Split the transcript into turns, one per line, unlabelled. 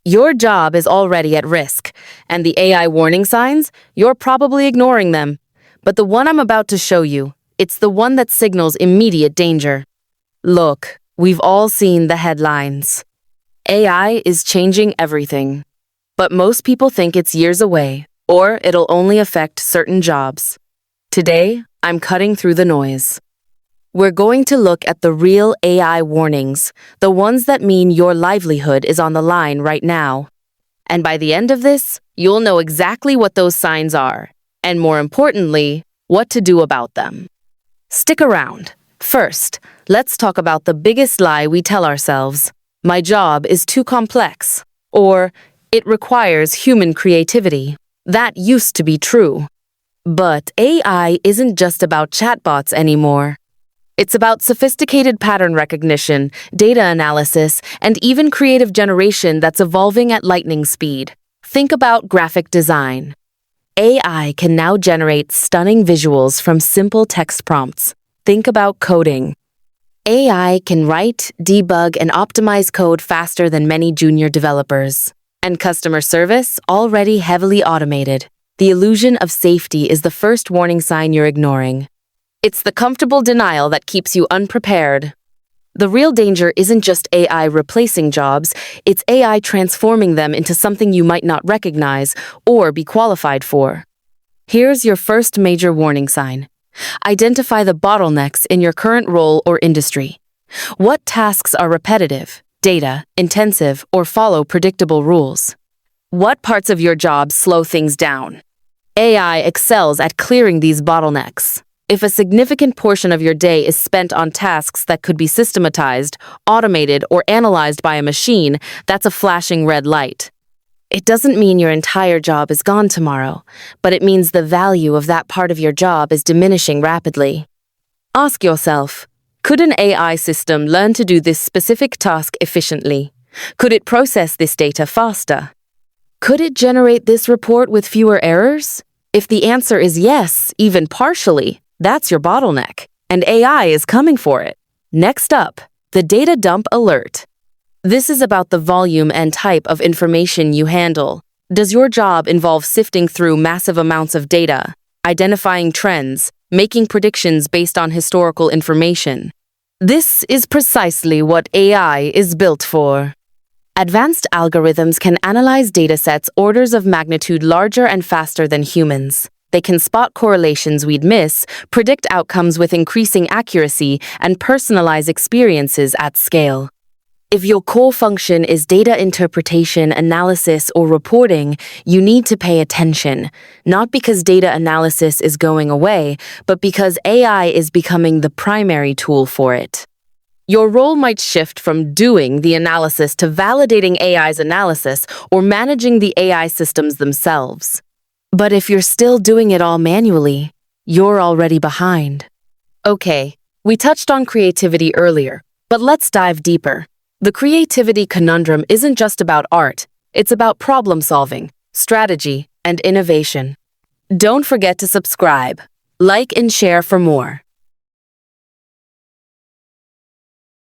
Your job is already at risk, and the AI warning signs, you're probably ignoring them. But the one I'm about to show you, it's the one that signals immediate danger. Look, we've all seen the headlines. AI is changing everything. But most people think it's years away, or it'll only affect certain jobs. Today, I'm cutting through the noise. We're going to look at the real AI warnings, the ones that mean your livelihood is on the line right now. And by the end of this, you'll know exactly what those signs are, and more importantly, what to do about them. Stick around. First, let's talk about the biggest lie we tell ourselves. My job is too complex, or it requires human creativity. That used to be true. But AI isn't just about chatbots anymore. It's about sophisticated pattern recognition, data analysis, and even creative generation that's evolving at lightning speed. Think about graphic design. AI can now generate stunning visuals from simple text prompts. Think about coding. AI can write, debug, and optimize code faster than many junior developers. And customer service, already heavily automated. The illusion of safety is the first warning sign you're ignoring. It's the comfortable denial that keeps you unprepared. The real danger isn't just AI replacing jobs, it's AI transforming them into something you might not recognize or be qualified for. Here's your first major warning sign. Identify the bottlenecks in your current role or industry. What tasks are repetitive, data intensive, or follow predictable rules? What parts of your job slow things down? AI excels at clearing these bottlenecks. If a significant portion of your day is spent on tasks that could be systematized, automated, or analyzed by a machine, that's a flashing red light. It doesn't mean your entire job is gone tomorrow, but it means the value of that part of your job is diminishing rapidly. Ask yourself, could an AI system learn to do this specific task efficiently? Could it process this data faster? Could it generate this report with fewer errors? If the answer is yes, even partially, that's your bottleneck, and AI is coming for it. Next up, the data dump alert. This is about the volume and type of information you handle. Does your job involve sifting through massive amounts of data, identifying trends, making predictions based on historical information? This is precisely what AI is built for. Advanced algorithms can analyze datasets orders of magnitude larger and faster than humans. They can spot correlations we'd miss, predict outcomes with increasing accuracy, and personalize experiences at scale. If your core function is data interpretation, analysis, or reporting, you need to pay attention, not because data analysis is going away, but because AI is becoming the primary tool for it. Your role might shift from doing the analysis to validating AI's analysis or managing the AI systems themselves. But if you're still doing it all manually, you're already behind. Okay, we touched on creativity earlier, but let's dive deeper. The creativity conundrum isn't just about art, it's about problem solving, strategy, and innovation. Don't forget to subscribe, like, and share for more.